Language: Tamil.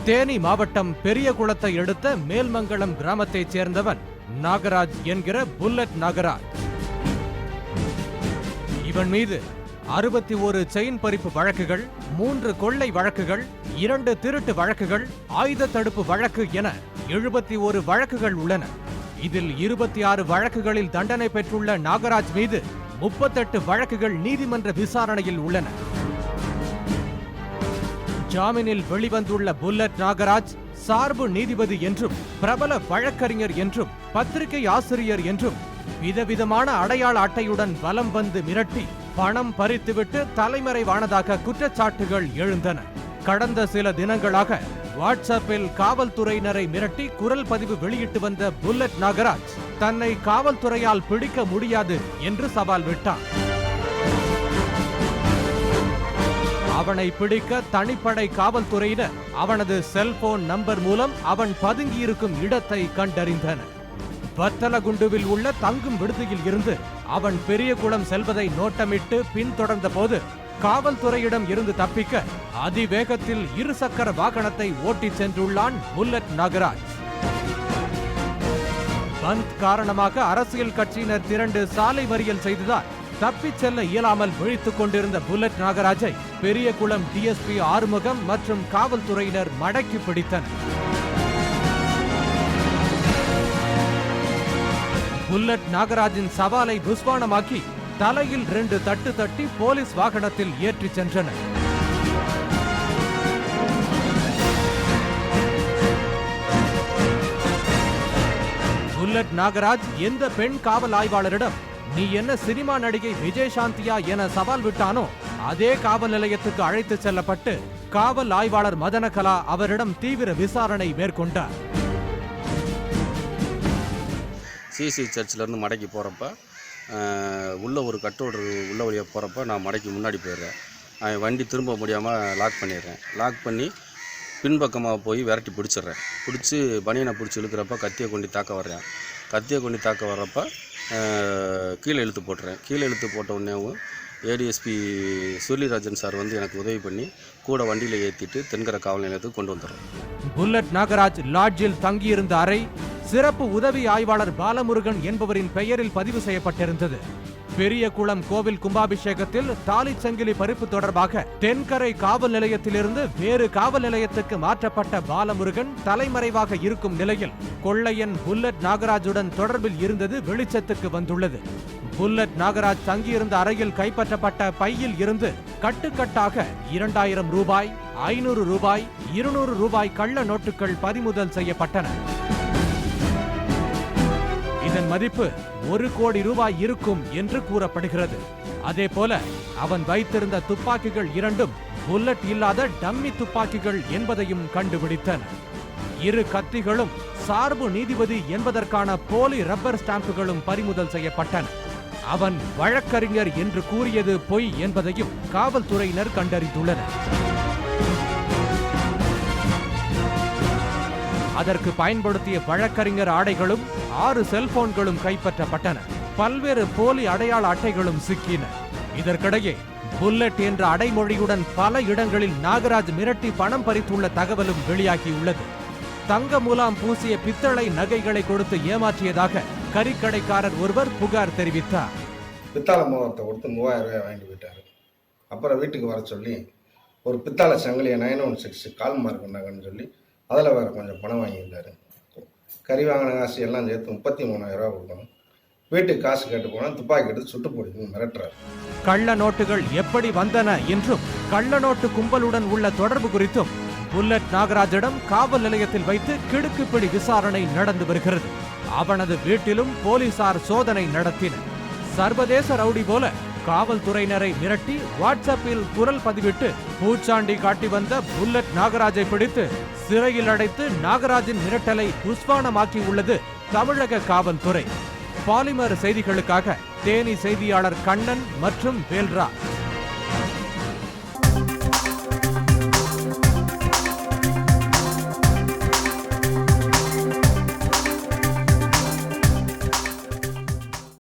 தேனி மாவட்டம் பெரியகுளத்தை அடுத்த மேல்மங்கலம் கிராமத்தைச் சேர்ந்தவன் நாகராஜ் என்கிற புல்லட் நாகராஜ். இவன் மீது 61 செயின் பறிப்பு வழக்குகள், 3 கொள்ளை வழக்குகள், 2 திருட்டு வழக்குகள், ஆயுத தடுப்பு வழக்கு என 71 வழக்குகள் உள்ளன. இதில் 26 வழக்குகளில் தண்டனை பெற்றுள்ள நாகராஜ் மீது 38 வழக்குகள் நீதிமன்ற விசாரணையில் உள்ளன. ஜாமீனில் வெளிவந்துள்ள புல்லட் நாகராஜ் சார்பு நீதிபதி என்றும், பிரபல வழக்கறிஞர் என்றும், பத்திரிகை ஆசிரியர் என்றும் விதவிதமான அடையாள அட்டையுடன் வலம் வந்து மிரட்டி பணம் பறித்துவிட்டு தலைமறைவானதாக குற்றச்சாட்டுகள் எழுந்தன. கடந்த சில தினங்களாக வாட்ஸ்அப்பில் காவல்துறையினரை மிரட்டி குரல் பதிவு வெளியிட்டு வந்த புல்லட் நாகராஜ் தன்னை காவல்துறையால் பிடிக்க முடியாது என்று சவால் விட்டான். அவனை பிடிக்க தனிப்படை காவல்துறையினர் அவனது செல்போன் நம்பர் மூலம் அவன் பதுங்கியிருக்கும் இடத்தை கண்டறிந்தனர். வத்தலகுண்டுவில் உள்ள தங்கும் விடுதியில் இருந்து அவன் பெரியகுளம் செல்வதை நோட்டமிட்டு பின்தொடர்ந்த போது காவல்துறையிடம் இருந்து தப்பிக்க அதிவேகத்தில் இருசக்கர வாகனத்தை ஓட்டிச் சென்றுள்ளான் புல்லட் நாகராஜ். பந்த் காரணமாக அரசியல் கட்சியினர் திரண்டு சாலை மறியல் செய்ததால் தப்பிச் செல்ல இயலாமல் விழித்துக் கொண்டிருந்த புல்லட் நாகராஜை பெரியகுளம் டிஎஸ்பி ஆறுமுகம் மற்றும் காவல்துறையினர் மடக்கி பிடித்தனர். புல்லட் நாகராஜின் சவாலை புஸ்வானமாக்கி தலையில் 2 தட்டு தட்டி போலீஸ் வாகனத்தில் ஏற்றிச் சென்றனர். புல்லட் நாகராஜ் எந்த பெண் காவல் ஆய்வாளரிடம் நீ என்ன சினிமா நடிகை விஜயசாந்தியா என சவால் விட்டானோ அதே காவல் நிலையத்துக்கு அழைத்து செல்லப்பட்டு காவல் ஆய்வாளர் மதனகலா அவரிடம் தீவிர விசாரணை மேற்கொண்டார். சிசி சர்ச்சில் இருந்து மடக்கி போகிறப்ப உள்ள ஒரு கட்டோடு உள்ள வழியாக போகிறப்ப நான் மடக்கி முன்னாடி போயிடுறேன். வண்டி திரும்ப முடியாமல் லாக் பண்ணிடுறேன். லாக் பண்ணி பின்பக்கமாக போய் விரட்டி பிடிச்சிட்றேன். பிடிச்சி பனியனை பிடிச்சி இழுக்கிறப்ப கத்தியை கொண்டு தாக்க வர்றேன். கத்தியை கொண்டு தாக்க வர்றப்ப கீழே இழுத்து போட்டுறேன். கீழே இழுத்து போட்ட உடனேவும் ஏடிஎஸ்பி சுருளிராஜன் சார் வந்து எனக்கு உதவி பண்ணி கூட வண்டியில் ஏற்றிட்டு தென்கரை காவல் நிலையத்துக்கு கொண்டு வந்துடுறேன். புல்லட் நாகராஜ் லாட்ஜில் தங்கியிருந்த அறை சிறப்பு உதவி ஆய்வாளர் பாலமுருகன் என்பவரின் பெயரில் பதிவு செய்யப்பட்டிருந்தது. பெரியகுளம் கோவில் கும்பாபிஷேகத்தில் தாலி சங்கிலி பறிப்பு தொடர்பாக தென்கரை காவல் நிலையத்திலிருந்து வேறு காவல் நிலையத்துக்கு மாற்றப்பட்ட பாலமுருகன் தலைமறைவாக இருக்கும் நிலையில் கொள்ளையன் புல்லட் நாகராஜுடன் தொடர்பில் இருந்தது வெளிச்சத்துக்கு வந்துள்ளது. புல்லட் நாகராஜ் தங்கியிருந்த அறையில் கைப்பற்றப்பட்ட பையில் இருந்து கட்டுக்கட்டாக 2000 ரூபாய், 500 ரூபாய், 200 ரூபாய் கள்ள நோட்டுகள் பறிமுதல் செய்யப்பட்டன. இதன் மதிப்பு 1 கோடி ரூபாய் இருக்கும் என்று கூறப்படுகிறது. அதேபோல அவன் வைத்திருந்த துப்பாக்கிகள் 2ம் புல்லட் இல்லாத டம்மி துப்பாக்கிகள் என்பதையும் கண்டுபிடித்தன. 2 கத்திகளும் சார்பு நீதிபதி என்பதற்கான போலி ரப்பர் ஸ்டாம்புகளும் பறிமுதல் செய்யப்பட்டன. அவன் வழக்கறிஞர் என்று கூறியது பொய் என்பதையும் காவல்துறையினர் கண்டறிந்துள்ளனர். அதற்கு பயன்படுத்திய வழக்கறிஞர் ஆடைகளும் 6 செல்போன்களும் கைப்பற்றப்பட்டன. பல்வேறு போலி அடையாள அட்டைகளும் சிக்கின. இதற்கிடையே புல்லட் என்ற அடைமொழியுடன் பல இடங்களில் நாகராஜ் மிரட்டி பணம் பறித்துள்ள தகவலும் வெளியாகியுள்ளது. தங்க முலாம் பூசிய பித்தளை நகைகளை கொடுத்து ஏமாற்றியதாக கறிக்கடைக்காரர் ஒருவர் புகார் தெரிவித்தார். பித்தாளை மோகத்தை கொடுத்து 3000 ரூபாய் வாங்கிட்டு போயிட்டாரு. அப்புறம் வீட்டுக்கு வர சொல்லி ஒரு பித்தாளை சங்கிலியை 916 கால் மார்க் நகைன்னு சொல்லி அதில் வேறு கொஞ்சம் பணம் வாங்கியிருந்தாரு. கறி வாங்கின காசு எல்லாம் சேர்த்து 33,000 ரூபா கொடுக்கணும். வீட்டுக்கு காசு கேட்டு போனால் துப்பாக்கி எடுத்து சுட்டு போடுன்னு மிரட்டுறாரு. கள்ள நோட்டுகள் எப்படி வந்தன என்றும் கள்ள நோட்டு கும்பலுடன் உள்ள தொடர்பு குறித்தும் புல்லட் நாகராஜிடம் காவல் நிலையத்தில் வைத்து கிடுக்குப்பிடி விசாரணை நடந்து வருகிறது. அவனது வீட்டிலும் போலீசார் சோதனை நடத்தினர். சர்வதேச ரவுடி போல காவல்துறையினரை மிரட்டி வாட்ஸ்அப்பில் குரல் பதிவிட்டு பூச்சாண்டி காட்டி வந்த புல்லட் நாகராஜை பிடித்து சிறையில் அடைத்து நாகராஜின் மிரட்டலை புஸ்வானமாக்கி உள்ளது தமிழக காவல்துறை. பாலிமர் செய்திகளுக்காக தேனி செய்தியாளர் கண்ணன் மற்றும் வேல்ராஜ்.